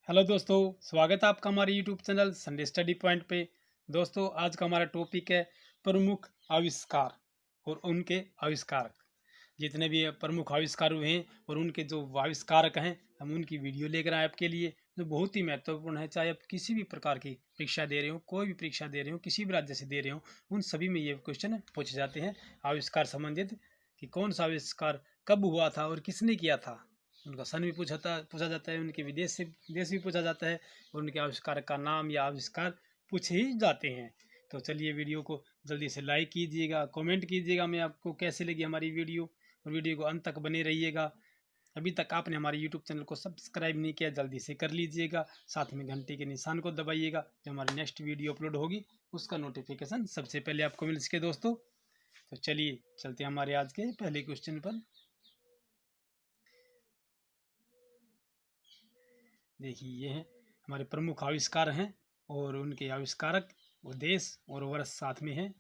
Hello दोस्तों, स्वागत है आपका हमारे YouTube channel Sunday study point पे। दोस्तों, आज का हमारा टॉपिक है प्रमुख आविष्कार और उनके आविष्कारक। जितने भी प्रमुख आविष्कार हुए हैं और उनके जो आविष्कारक हैं, हम उनकी वीडियो लेकर आए आपके लिए, जो बहुत ही महत्वपूर्ण है। चाहे आप किसी भी प्रकार की परीक्षा दे रहे हो, कोई भी परीक्षा दे रहे हो, किसी भी राज्य से दे रहे हो, उन सभी में ये क्वेश्चन पूछे जाते हैं आविष्कार संबंधित, कि कौन सा आविष्कार कब हुआ था और किसने किया था। उनका सन भी पूछा जाता है, उनके विदेश से देश भी पूछा जाता है, और उनके आविष्कार का नाम या आविष्कार पूछे ही जाते हैं। तो चलिए, वीडियो को जल्दी से लाइक कीजिएगा, कमेंट कीजिएगा मैं आपको कैसे लगी हमारी वीडियो, और वीडियो को अंत तक बने रहिएगा। अभी तक आपने हमारे यूट्यूब चैनल को सब्सक्राइब नहीं किया, जल्दी से कर लीजिएगा। साथ में घंटे के निशान को दबाइएगा, जो हमारी नेक्स्ट वीडियो अपलोड होगी उसका नोटिफिकेशन सबसे पहले आपको मिल सके दोस्तों। तो चलिए चलते हैं हमारे आज के पहले क्वेश्चन पर। देखिए, ये हैं हमारे प्रमुख आविष्कार हैं और उनके आविष्कारक और देश और वर्ष साथ में है।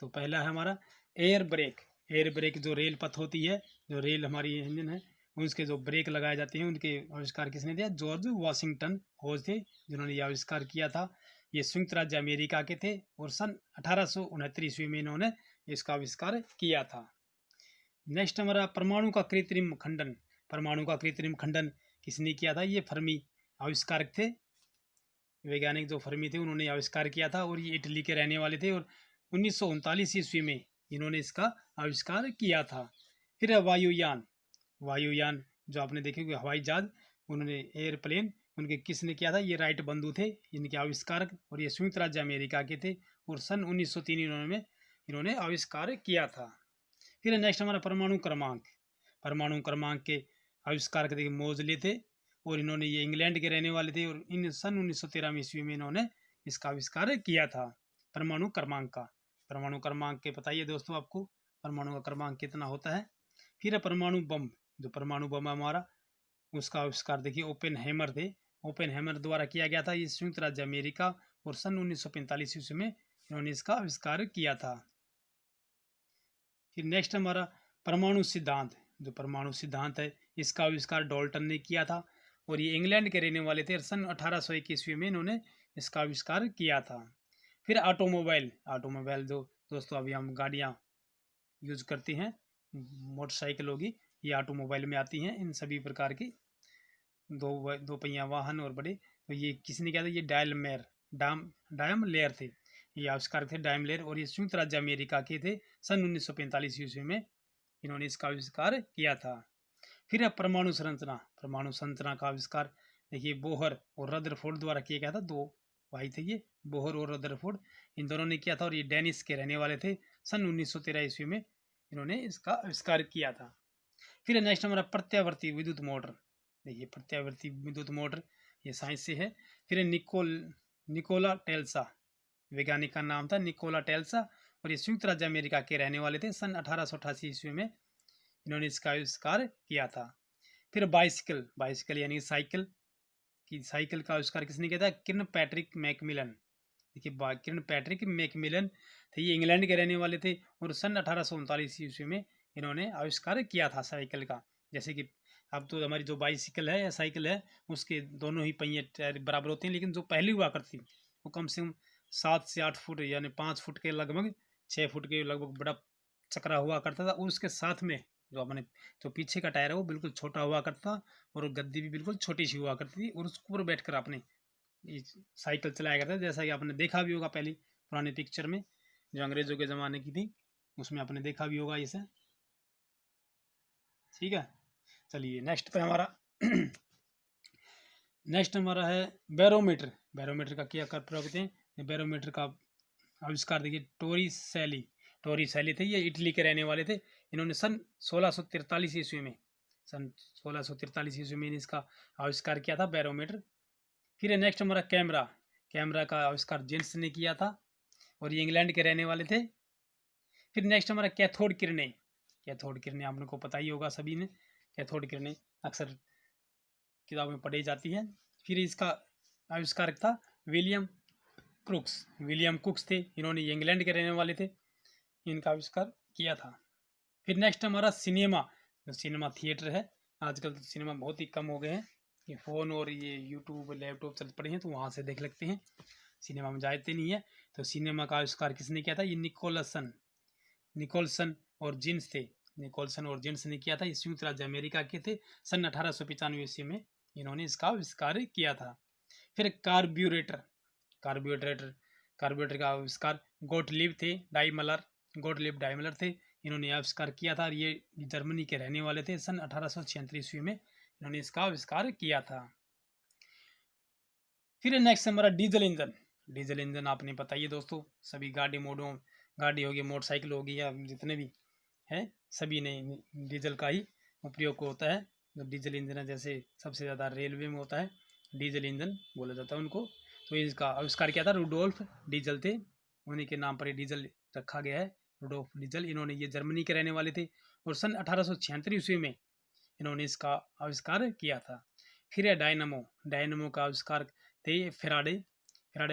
तो पहला है हमारा एयर ब्रेक। एयर ब्रेक जो रेल पथ होती है, जो रेल हमारी इंजन है, उसके जो ब्रेक लगाए जाते हैं, उनके आविष्कार किसने दिया? जॉर्ज वाशिंगटन खोज थे जिन्होंने ये आविष्कार किया था। ये संयुक्त राज्य अमेरिका के थे और सन 1869 ईस्वी में इन्होंने इसका आविष्कार किया था। नेक्स्ट हमारा परमाणु का कृत्रिम खंडन। परमाणु का कृत्रिम खंडन किसने किया था? ये फर्मी आविष्कारक थे, वैज्ञानिक जो फर्मी थे, उन्होंने आविष्कार किया था और ये इटली के रहने वाले थे, और 1939 ईस्वी में इन्होंने इसका आविष्कार किया था। फिर है वायुयान। वायुयान जो आपने देखे होंगे, हवाई जहाज, उन्होंने एयरप्लेन, उनके किसने किया था? ये राइट बंधु थे इनके आविष्कारक, और ये संयुक्त राज्य अमेरिका के थे, और सन 1903 इन्होंने आविष्कार किया था। फिर नेक्स्ट हमारा परमाणु क्रमांक। परमाणु क्रमांक के आविष्कारक देखिए मोजले थे, और इन्होंने ये इंग्लैंड के रहने वाले थे, और इन सन 1913 ईस्वी में इन्होंने इसका आविष्कार किया था परमाणु क्रमांक का। परमाणु क्रमांक के बताइए दोस्तों आपको परमाणु का क्रमांक कितना होता है। फिर है परमाणु बम। जो परमाणु बम हमारा, उसका आविष्कार देखिए ओपेन हैमर थे। ओपेन हैमर द्वारा किया गया था, ये संयुक्त राज्य अमेरिका, और सन 1945 ईस्वी में इन्होंने इसका आविष्कार किया था। फिर नेक्स्ट हमारा परमाणु सिद्धांत। जो परमाणु सिद्धांत है, इसका आविष्कार डाल्टन ने किया था, और ये इंग्लैंड के रहने वाले थे, सन 1801 ईस्वी में इन्होंने इसका आविष्कार किया था। फिर ऑटोमोबाइल। ऑटोमोबाइल जो दोस्तों अभी हम गाड़ियाँ यूज करते हैं, मोटरसाइकिल होगी, ये ऑटोमोबाइल में आती हैं, इन सभी प्रकार की दो पहिया वाहन और बड़े। तो ये किसने किया था? ये डायमलेर थे, ये आविष्कार थे डायमलेर, और ये संयुक्त राज्य अमेरिका के थे। सन 1945 ईस्वी में इन्होंने इसका आविष्कार किया था। फिर है परमाणु संरचना। परमाणु संरचना का आविष्कार देखिए बोहर और रदरफोर्ड द्वारा किया गया था। दो भाई थे ये, बोहर और रदरफोर्ड, इन दोनों ने किया था, और ये डेनिस के रहने वाले थे। सन 1913 ईस्वी में इन्होंने इसका आविष्कार किया था। फिर नेक्स्ट हमारा प्रत्यावर्ती विद्युत मोटर। देखिए प्रत्यावर्ती विद्युत मोटर, ये साइंस से है। फिर निकोला टेल्सा, वैज्ञानिक का नाम था निकोला टेल्सा, और ये संयुक्त राज्य अमेरिका के रहने वाले थे। सन 1888 ईस्वी में इन्होंने इसका आविष्कार किया था। फिर बाइसिकल। बाइसिकल यानी साइकिल, की साइकिल का आविष्कार किसने किया था? किर्न पैट्रिक मैकमिलन। देखिए किर्न पैट्रिक मैकमिलन थे, ये इंग्लैंड के रहने वाले थे, और सन 1839 ईस्वी में इन्होंने आविष्कार किया था साइकिल का। जैसे कि अब तो हमारी जो बाइसिकल है या साइकिल है, उसके दोनों ही पहिए टायर बराबर होते हैं, लेकिन जो पहली हुआ करती वो कम से कम 7 से 8 फुट यानी 5 फुट के लगभग, 6 फुट के लगभग बड़ा चक्रा हुआ करता था, और उसके साथ में जो अपने जो पीछे का टायर है वो बिल्कुल छोटा हुआ करता, और गद्दी भी बिल्कुल छोटी सी हुआ करती थी, और उसके ऊपर बैठकर आपने साइकिल चलाया करता था। जैसा कि आपने देखा भी होगा पहली पुरानी पिक्चर में, जो अंग्रेजों के ज़माने की थी, उसमें आपने देखा भी होगा इसे। ठीक है, चलिए नेक्स्ट पे हमारा नेक्स्ट हमारा है बैरोमीटर। बैरोमीटर का क्या कर प्रयोग हैं? बैरोमीटर का आविष्कार देखिए टोरी सैली थे, ये इटली के रहने वाले थे। इन्होंने सन 1643 ईस्वी में इसका आविष्कार किया था बैरोमीटर। फिर है नेक्स्ट हमारा कैमरा। कैमरा का आविष्कार जेम्स ने किया था, और ये इंग्लैंड के रहने वाले थे। फिर नेक्स्ट हमारा कैथोड किरणें। कैथोड किरणें आप लोग को पता ही होगा सभी ने, कैथोड किरणें अक्सर किताब में पढ़ी जाती है। फिर इसका आविष्कारक था विलियम क्रुक्स। विलियम कुक्स थे, इन्होंने इंग्लैंड के रहने वाले थे, इनका आविष्कार किया था। फिर नेक्स्ट हमारा सिनेमा। जो सिनेमा थिएटर है, आजकल तो सिनेमा बहुत ही कम हो गए हैं, ये फ़ोन और ये यूट्यूब लैपटॉप चल पड़े हैं तो वहाँ से देख लगते हैं, सिनेमा में जाते नहीं है। तो सिनेमा का आविष्कार किसने किया था? ये निकोलसन और जिन्स थे। निकोलसन और जिन्स ने किया था। ये संयुक्त राज्य अमेरिका के थे। सन 1895 ईस्वी में इन्होंने इसका आविष्कार किया था। फिर कार्बोरेटर कार्बोरेटर का आविष्कार गोटलीब डाइमलर थे। इन्होंने आविष्कार किया था और ये जर्मनी के रहने वाले थे। सन 1836 ईस्वी में इन्होंने इसका आविष्कार किया था। फिर नेक्स्ट हमारा डीजल इंजन आपने पता ही है दोस्तों, सभी गाड़ी होगी, मोटरसाइकिल होगी या जितने भी है सभी ने डीजल का ही उपयोग होता है। जो डीजल इंजन है, जैसे सबसे ज़्यादा रेलवे में होता है, डीजल इंजन बोला जाता है उनको। तो इसका आविष्कार किया था रुडोल्फ डीजल थे, उन्हीं के नाम पर ये डीजल रखा गया है, रुडोल्फ डीजल। इन्होंने ये जर्मनी के रहने वाले थे और सन 1876 ईस्वी में इन्होंने इसका आविष्कार किया था। फिर है डायनमो का आविष्कार थे फेराडे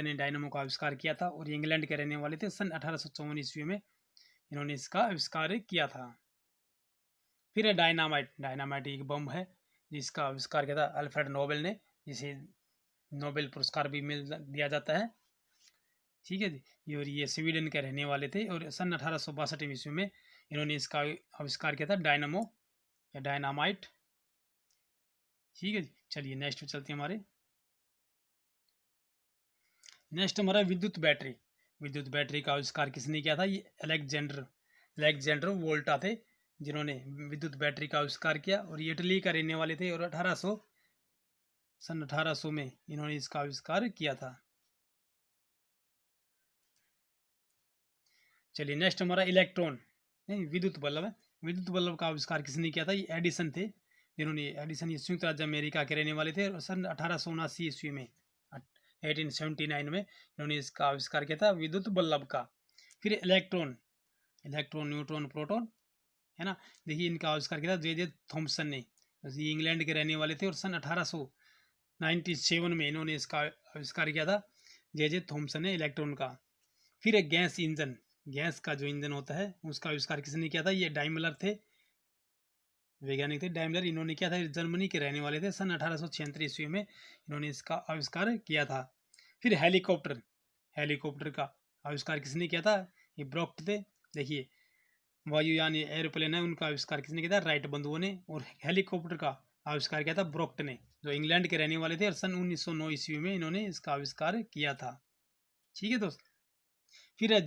ने डायनमो का आविष्कार किया था और ये इंग्लैंड के रहने वाले थे। सन 1854 ईस्वी में इन्होंने इसका आविष्कार किया था। फिर है डायनामाइट एक बम है जिसका आविष्कार किया था अल्फ्रेड नोबेल ने, जिसे नोबेल पुरस्कार भी दिया जाता है। ठीक है जी, और ये स्वीडन के रहने वाले थे और सन 1862 ईस्वी में इन्होंने इसका आविष्कार किया था डायनामाइट। ठीक है जी, चलिए नेक्स्ट पे चलते हैं हमारे। नेक्स्ट हमारा विद्युत बैटरी का आविष्कार किसने किया था? ये अलेक्जेंडर वोल्टा थे जिन्होंने विद्युत बैटरी का आविष्कार किया और ये इटली का रहने वाले थे और सन 1800 में इन्होंने इसका आविष्कार किया था। चलिए नेक्स्ट हमारा विद्युत बल्ब का आविष्कार किसने किया था? ये एडिसन थे ये संयुक्त राज्य अमेरिका के रहने वाले थे और सन 1879 ईस्वी में 1879 में इन्होंने इसका आविष्कार किया था विद्युत बल्ब का। फिर इलेक्ट्रॉन न्यूट्रॉन प्रोटॉन है ना, देखिए इनका आविष्कार किया था जे थॉमसन ने, ये इंग्लैंड के रहने वाले थे और सन 1897 में इन्होंने इसका आविष्कार किया था जे थॉमसन ने इलेक्ट्रॉन का। फिर एक गैस का जो इंजन होता है उसका आविष्कार किसने किया था? ये डाइमलर थे, वैज्ञानिक थे डाइमलर, इन्होंने किया था, जर्मनी के रहने वाले थे। सन 1876 ईस्वी में इन्होंने इसका आविष्कार किया था। फिर हेलीकॉप्टर का आविष्कार किसने किया था? ये ब्रोक्ट थे। देखिए वायुयान एरोप्लेन है उनका आविष्कार किसने किया था? राइट बंधुओं ने। और हेलीकॉप्टर का आविष्कार किया था ब्रोक्ट ने, जो इंग्लैंड के रहने वाले थे और सन 1909 ईस्वी में इन्होंने इसका आविष्कार किया था। ठीक है दोस्त। फिर है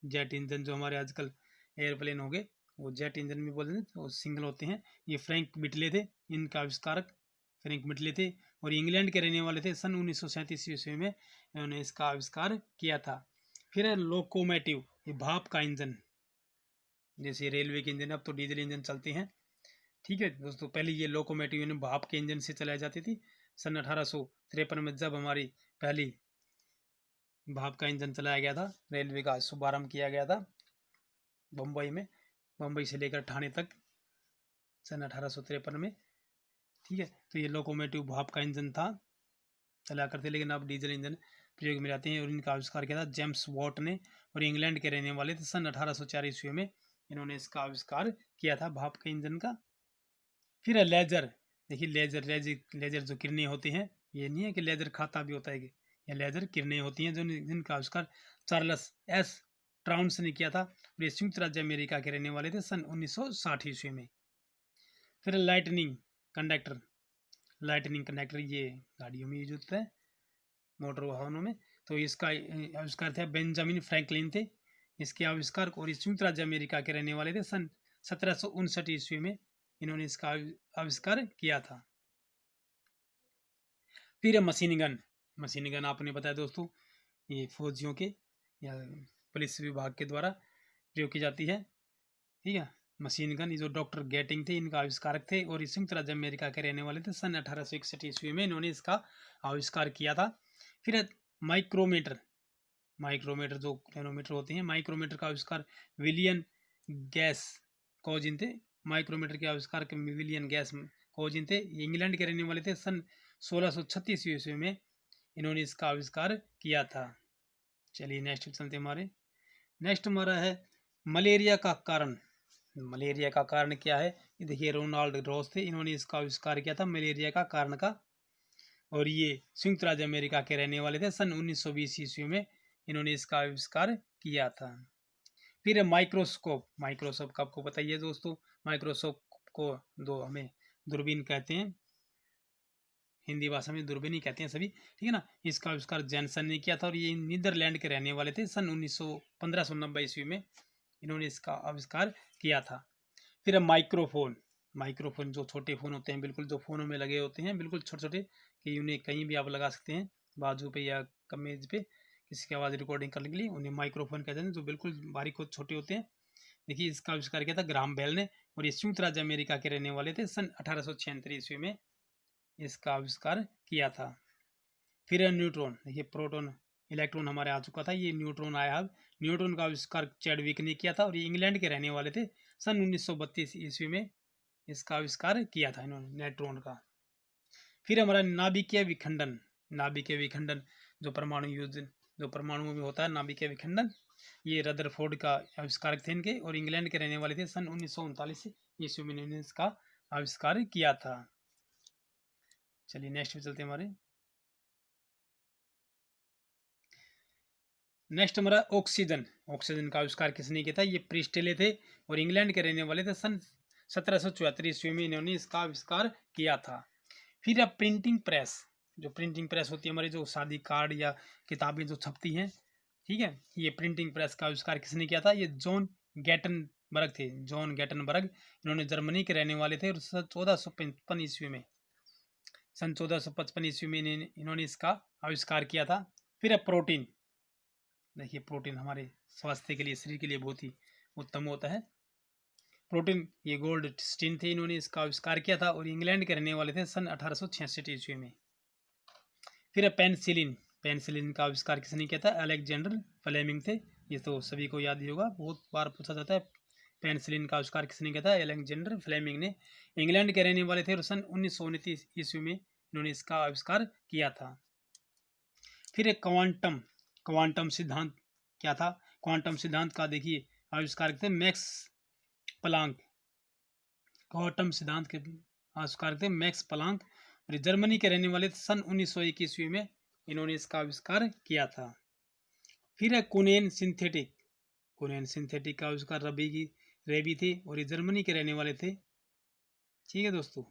जेट इंजन जो हमारे आजकल एयरप्लेन हो गए वो जेट इंजन भी बोलते हैं, वो सिंगल होते हैं। ये फ्रैंक बिटले थे इनका आविष्कारक, फ्रैंक बिटले थे और इंग्लैंड के रहने वाले थे। सन 1937 ईस्वी में इन्होंने इसका आविष्कार किया था। फिर है लोकोमोटिव, ये भाप का इंजन, जैसे रेलवे के इंजन, अब तो डीजल इंजन चलते हैं। ठीक है दोस्तों, पहले ये लोकोमोटिव भाप के इंजन से चलाई जाती थी। सन 1853 में जब हमारी पहली भाप का इंजन चलाया गया था, रेलवे का शुभारंभ किया गया था बम्बई से लेकर ठाणे तक सन 1853 में। ठीक है, तो ये लोकोमोटिव भाप का इंजन था, चला करते, लेकिन अब डीजल इंजन प्रयोग में जाते हैं और इनका आविष्कार किया था जेम्स वॉट ने और इंग्लैंड के रहने वाले थे। सन 1804 ईस्वी में इन्होंने इसका आविष्कार किया था भाप के इंजन का। फिर है लेजर, देखिए लेजर जो किरणें होती हैं, ये नहीं है कि लेजर खाता भी होता है, ये लेजर किरणें होती हैं जिनका आविष्कार चार्ल्स एस ट्राउन्स ने किया था और ये संयुक्त राज्य अमेरिका के रहने वाले थे सन 1960 ईस्वी में। फिर लाइटनिंग कंडक्टर ये गाड़ियों में यूज होता है, मोटर वाहनों में, तो इसका आविष्कार था बेंजामिन फ्रैंकलिन थे इसके आविष्कार, और संयुक्त राज्य अमेरिका के रहने वाले थे। सन 1759 ईस्वी में इन्होंने इसका आविष्कार किया था। फिर मशीन गन आपने बताया दोस्तों, ये फौजियों के या पुलिस विभाग के द्वारा प्रयोग की जाती है। ठीक है, मशीन गन, जो डॉक्टर गेटिंग थे इनका आविष्कारक थे और संयुक्त राज्य अमेरिका के रहने वाले थे। सन 1861 ईस्वी में इन्होंने इसका आविष्कार किया था। फिर माइक्रोमीटर जो नैनोमीटर होते हैं, माइक्रोमीटर का आविष्कार विलियम गैस कोजिन थे। माइक्रोमीटर के आविष्कार के विलियम गैस कोजिन थे, इंग्लैंड के रहने वाले थे। सन 1636 ईस्वी में इन्होंने इसका आविष्कार किया था। चलिए नेक्स्ट चलते हमारे। नेक्स्ट हमारा है मलेरिया का कारण। मलेरिया का कारण क्या है, ये देखिए रोनाल्ड रॉस थे, इन्होंने इसका आविष्कार किया था मलेरिया का कारण का। और ये संयुक्त राज्य अमेरिका के रहने वाले थे, सन 1920 ईस्वी में इन्होंने इसका आविष्कार किया था। फिर है माइक्रोस्कोप। माइक्रोस्कोप का आपको पता ही है दोस्तों, माइक्रोस्कोप को दो हमें दूरबीन कहते हैं, हिंदी भाषा में दूरबीन ही कहते हैं सभी, ठीक है ना। इसका आविष्कार जैनसन ने किया था और ये नीदरलैंड के रहने वाले थे, सन 1590 ईस्वी में इन्होंने इसका आविष्कार किया था। फिर है माइक्रोफोन। माइक्रोफोन जो छोटे फ़ोन होते हैं, बिल्कुल जो फ़ोनों में लगे होते हैं, बिल्कुल छोटे छोटे, कि उन्हें कहीं भी आप लगा सकते हैं, बाजू पे या कमेज पे, किसी की आवाज़ रिकॉर्डिंग करने के लिए, उन्हें माइक्रोफोन कहते हैं, जो बिल्कुल बारीक और छोटे होते हैं। देखिए इसका आविष्कार किया था ग्राहम बेल ने, और ये संयुक्त राज्य अमेरिका के रहने वाले थे, सन 1876 ईस्वी में इसका आविष्कार किया था। फिर है न्यूट्रॉन। देखिए प्रोटॉन इलेक्ट्रॉन हमारे आ चुका था, ये न्यूट्रॉन आया अब। न्यूट्रॉन का आविष्कार चैडविक ने किया था और ये इंग्लैंड के रहने वाले थे, सन 1932 ईस्वी में इसका आविष्कार किया था इन्होंने, न्यूट्रॉन का। फिर हमारा नाभिकीय विखंडन। नाभिकीय विखंडन जो परमाणु युद्ध, जो परमाणुओं में होता है नाभिकीय विखंडन, ये रदरफोर्ड का आविष्कारक थे इनके, और इंग्लैंड के रहने वाले थे, सन 1939 ईस्वी में इन्होंने इसका आविष्कार किया था। चलिए नेक्स्ट पे चलते हैं हमारे। नेक्स्ट हमारा ऑक्सीजन। ऑक्सीजन का आविष्कार किसने किया था, ये प्रिस्टेले थे और इंग्लैंड के रहने वाले थे, सन 1774 ईस्वी में इन्होंने इसका आविष्कार किया था। फिर अब प्रिंटिंग प्रेस। जो प्रिंटिंग प्रेस होती है हमारी, जो शादी कार्ड या किताबें जो छपती हैं, ठीक है, ये प्रिंटिंग प्रेस का आविष्कार किसने किया था, ये जॉन गैटनबर्ग थे। जॉन गैटनबर्ग, इन्होंने जर्मनी के रहने वाले थे और 1455 ईस्वी में, सन 1455 ईस्वी में इन्होंने इसका आविष्कार किया था। फिर अब प्रोटीन। देखिए प्रोटीन हमारे स्वास्थ्य के लिए, शरीर के लिए बहुत ही उत्तम होता है प्रोटीन। ये गोल्ड स्टीन थे, इन्होंने इसका आविष्कार किया था और इंग्लैंड के रहने वाले थे, सन 1866 ईस्वी में। फिर पेनिसिलिन। पेनिसिलिन का आविष्कार किसने किया था, अलेक्जेंडर फ्लेमिंग थे। ये तो सभी को याद ही होगा, बहुत बार पूछा जाता है। पेनिसिलिन का आविष्कार किसने किया था, अलेक्जेंडर फ्लेमिंग ने। इंग्लैंड के रहने वाले थे और सन 1929 ईस्वी में इन्होंने इसका आविष्कार किया था। फिर क्वांटम। क्वांटम सिद्धांत क्या था, क्वांटम सिद्धांत का देखिए आविष्कार थे मैक्स प्लांक। क्वांटम सिद्धांत के आविष्कार थे मैक्स प्लांक, और जर्मनी के रहने वाले सन 1901 ईस्वी में इन्होंने इसका आविष्कार किया था। फिर है कुनेन सिंथेटिक। कुनेन सिंथेटिक का आविष्कार रेबी थे और ये जर्मनी के रहने वाले थे, ठीक है दोस्तों।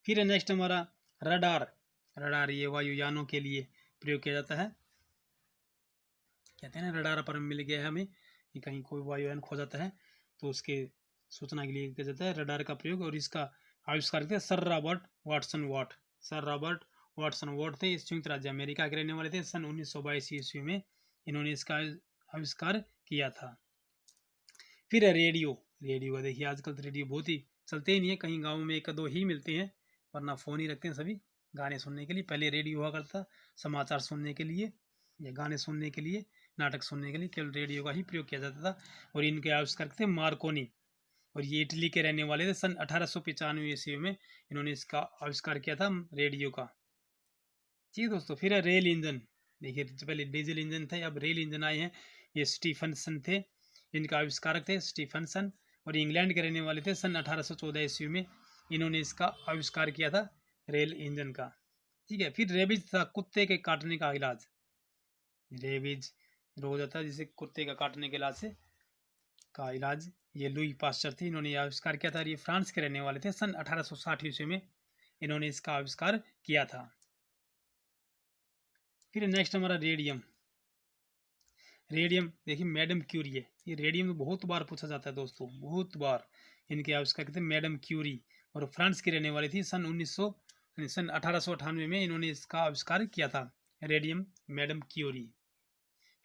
फिर है नेक्स्ट हमारा रडार। रडार ये वायुयानों के लिए प्रयोग किया जाता है, कहते हैं ना रडार पर मिल गया है हमें, कि कहीं कोई वायुयान खो जाता है तो उसके सूचना के लिए किया जाता है रडार का प्रयोग, और इसका आविष्कार थे sir Robert Watson what. Sir Robert Watson what थे, संयुक्त राज्य अमेरिका के रहने वाले थे, सन 1922 ईस्वी में इन्होंने इसका आविष्कार किया था। फिर रेडियो। रेडियो देखिए आजकल तो रेडियो बहुत ही चलते ही नहीं है, कहीं गाँव में एक दो ही मिलते हैं, वरना फ़ोन ही रखते हैं सभी गाने सुनने के लिए। पहले रेडियो हुआ करता समाचार सुनने के लिए या गाने सुनने के लिए, नाटक सुनने के लिए केवल रेडियो का ही प्रयोग किया जाता था। और इनके आविष्कार थे मार्कोनी, और ये इटली के रहने वाले थे, सन 1895 ईस्वी में इन्होंने इसका आविष्कार किया था रेडियो का, ठीक है दोस्तों। फिर है रेल इंजन। देखिए पहले डीजल इंजन थे, अब रेल इंजन आए हैं, ये स्टीफनसन थे, इनका आविष्कारक थे स्टीफनसन, और इंग्लैंड के रहने वाले थे, सन 1814 ईस्वी में इन्होंने इसका आविष्कार किया था रेल इंजन का, ठीक है। फिर रेबीज था, कुत्ते के काटने का इलाज। रेबीज रोग जाता है जिसे कुत्ते का काटने के इलाज से का इलाज, ये लुई पास्चर थे, इन्होंने आविष्कार किया था। ये फ्रांस के रहने वाले थे, सन 1860 ईस्वी में इन्होंने इसका आविष्कार किया था। फिर नेक्स्ट हमारा रेडियम। रेडियम देखिए मैडम क्यूरी है, ये रेडियम तो बहुत बार पूछा जाता है दोस्तों, बहुत बार। इनके आविष्कार थे मैडम क्यूरी, और फ्रांस की रहने वाली थी, सन 1898 में इन्होंने इसका आविष्कार किया था रेडियम, मैडम क्यूरी।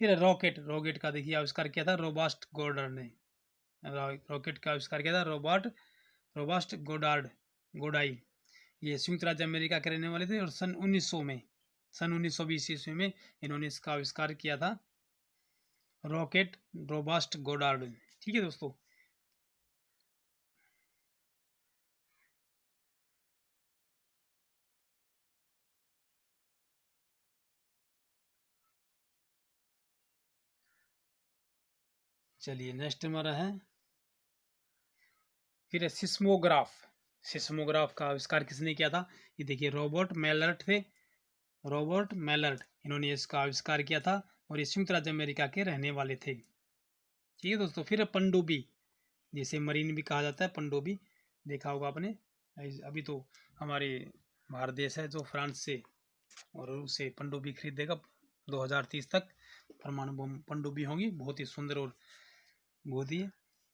फिर रॉकेट। रॉकेट का देखिए आविष्कार किया था रोबास्ट गोडार्ड ने। रॉकेट का आविष्कार किया था रोबास्ट गोडाई। ये संयुक्त राज्य अमेरिका के रहने वाले थे, और सन 1920 ईस्वी में इन्होंने इसका आविष्कार किया था रॉकेट रोबास्ट गोडार्ड, ठीक है दोस्तों। चलिए नेक्स्ट हमारा है फिर है सिस्मोग्राफ। सिस्मोग्राफ का आविष्कार किसने किया था? ये देखिए रॉबर्ट मेलर्ट थे, रॉबर्ट मेलर्ट, इन्होंने इसका आविष्कार किया था और ये संयुक्त राज्य अमेरिका के रहने वाले थे। ठीक है दोस्तों। फिर पनडुब्बी, जिसे मरीन भी कहा जाता है, पनडुब्बी देखा होगा आपने। अभी तो हमारे भारत देश है जो फ्रांस से और उससे पनडुब्बी खरीदेगा 2030 तक परमाणु बम पनडुब्बी होंगी, बहुत ही सुंदर और बहुत ही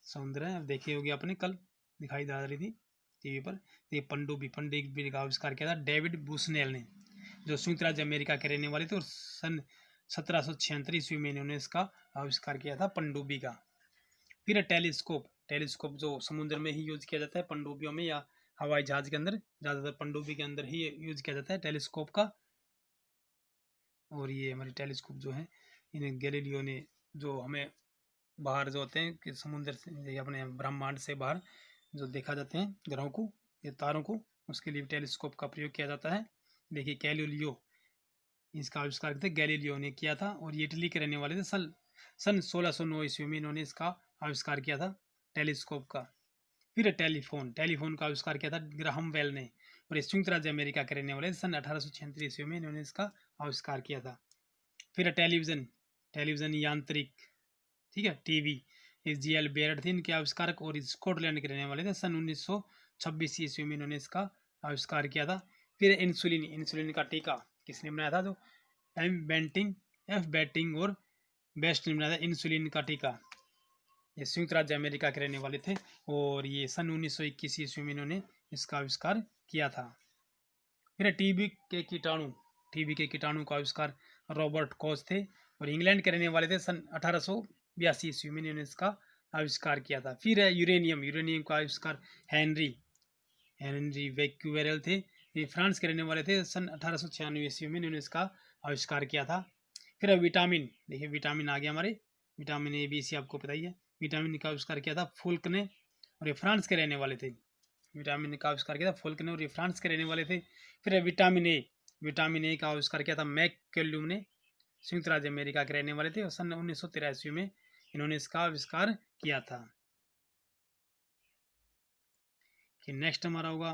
सौंदर्य है। देखी होगी आपने, कल दिखाई जा रही थी टीवी पर। ये पनडुब्बी का आविष्कार किया था डेविड बुशनेल ने, जो संयुक्त राज्य अमेरिका के रहने वाले थे और सन 1776 ईस्वी में इन्होंने इसका आविष्कार किया था पनडुब्बी का। फिर टेलीस्कोप, टेलीस्कोप जो समुद्र में ही यूज किया जाता है पनडुब्बियों में या हवाई जहाज के अंदर, ज़्यादातर पनडुब्बी के अंदर ही यूज किया जाता है टेलीस्कोप का। और ये हमारी टेलीस्कोप जो है इन्हें गैलीलियो ने, जो हमें बाहर जो होते हैं कि समुद्र से अपने ब्रह्मांड से बाहर जो देखा जाते हैं ग्रहों को या तारों को, उसके लिए टेलीस्कोप का प्रयोग किया जाता है। देखिए गैलीलियो, इसका आविष्कार गैलीलियो ने किया था और ये इटली के रहने वाले थे। सन 1609 ईस्वी में इन्होंने इसका आविष्कार किया था टेलीस्कोप का। फिर टेलीफोन, टेलीफोन का आविष्कार किया था ग्राहम बेल ने और संयुक्त राज्य अमेरिका के रहने वाले सन 1836 ईस्वी में इन्होंने इसका आविष्कार किया था। फिर टेलीविजन, टेलीविजन यांत्रिक, ठीक है, टीवी, इस जी.एल. बेयर्ड थे इनके आविष्कारक और स्कॉटलैंड के रहने वाले थे। सन 1926 ईस्वी में इन्होंने इसका आविष्कार किया था। फिर इंसुलिन, इंसुलिन का टीका किसने बनाया था? जो एफ बेटिंग और बेस्ट ने बनाया था इंसुलिन का टीका। ये संयुक्त राज्य अमेरिका के रहने वाले थे और ये सन 1921 ईस्वी में इन्होंने इसका आविष्कार किया था। फिर टीबी के कीटाणु का आविष्कार रॉबर्ट कॉच थे और इंग्लैंड के रहने वाले थे। सन 1882 ईस्वी में इन्होंने इसका आविष्कार किया था। फिर है यूरेनियम, यूरेनियम का आविष्कार हेनरी बेक्वेरेल थे, ये फ्रांस के रहने वाले थे। सन 1896 ईस्वी में इन्होंने इसका आविष्कार किया था। फिर है विटामिन, देखिए विटामिन आ गया हमारे, विटामिन ए बी सी आपको पता ही है। विटामिन का आविष्कार किया था फुल्क ने और ये फ्रांस के रहने वाले थे। विटामिन का आविष्कार किया था फुल्क ने और ये फ्रांस के रहने वाले थे। फिर विटामिन ए, विटामिन ए का आविष्कार किया था मैककेल्यूम ने, संयुक्त राज्य अमेरिका के रहने वाले थे और सन 1983 में इन्होंने इसका आविष्कार किया था। कि नेक्स्ट हमारा होगा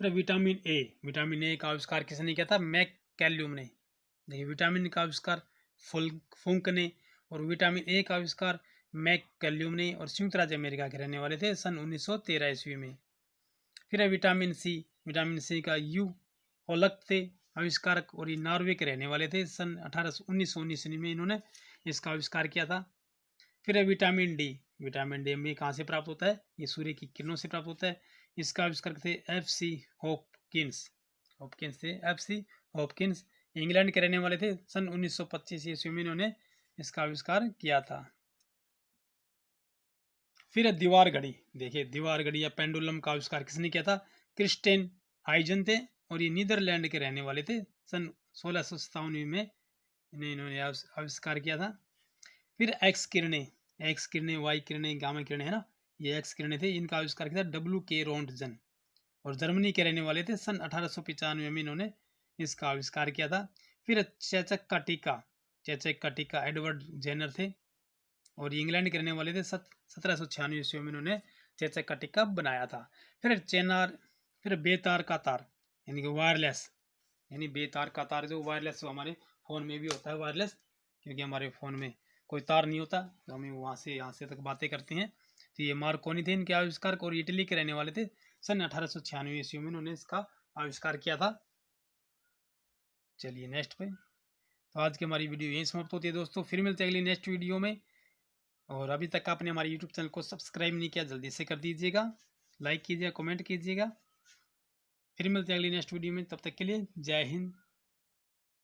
फिर विटामिन ए, विटामिन ए का आविष्कार किसने किया था? मैककेल्यूम ने। देखिए विटामिन का आविष्कार फुल्क ने और विटामिन ए का आविष्कार मैककेल्यूम ने और संयुक्त राज्य अमेरिका के रहने वाले थे सन 1913 ईस्वी में। फिर है विटामिन सी, विटामिन सी का यू होलक थे आविष्कारक और ये नॉर्वे के रहने वाले थे। सन 1919 में इन्होंने इसका आविष्कार किया था। फिर है विटामिन डी, विटामिन डी में कहाँ से प्राप्त होता है? ये सूर्य की किरणों से प्राप्त होता है। इसका आविष्कार थे F.C. हॉपकिंस, हॉपकिंस थे F.C. हॉपकिंस, इंग्लैंड के रहने वाले थे। सन 1925 ईस्वी में इन्होंने इसका आविष्कार किया था। फिर है दीवार घड़ी, देखिए दीवार घड़ी या पेंडुलम का आविष्कार किसने किया था? क्रिस्टेन हाइजन थे और ये नीदरलैंड के रहने वाले थे। सन 1657 में इन्होंने आविष्कार किया था। फिर एक्स किरणें, वाई किरणें, गामा किरणें है ना, ये एक्स किरणें थे, इनका आविष्कार किया था W.K. रोन्टजन और जर्मनी के रहने वाले थे। सन 1895 में इन्होंने इसका आविष्कार किया था। फिर चेचक का टीका एडवर्ड जेनर थे और इंग्लैंड के रहने वाले थे। 1796 ईस्वी में इन्होंने चेचक का टीका बनाया था। फिर बेतार का तार यानी कि वायरलेस, यानी बेतार का तार जो वायरलेस हमारे फ़ोन में भी होता है वायरलेस, क्योंकि हमारे फ़ोन में कोई तार नहीं होता तो हमें वहाँ से यहाँ से तक बातें करते हैं। तो ये मार्कोनी थे इनके आविष्कारक और इटली के रहने वाले थे। सन 1896 ईस्वी में इन्होंने इसका आविष्कार किया था। चलिए नेक्स्ट पे, तो आज की हमारी वीडियो यहीं समाप्त होती है दोस्तों। फिर मिलते हैं अगली नेक्स्ट वीडियो में और अभी तक आपने हमारे यूट्यूब चैनल को सब्सक्राइब नहीं किया जल्दी से कर दीजिएगा, लाइक कीजिएगा, कमेंट कीजिएगा। फिर मिलते हैं अगली नेक्स्ट वीडियो में, तब तक के लिए जय हिंद।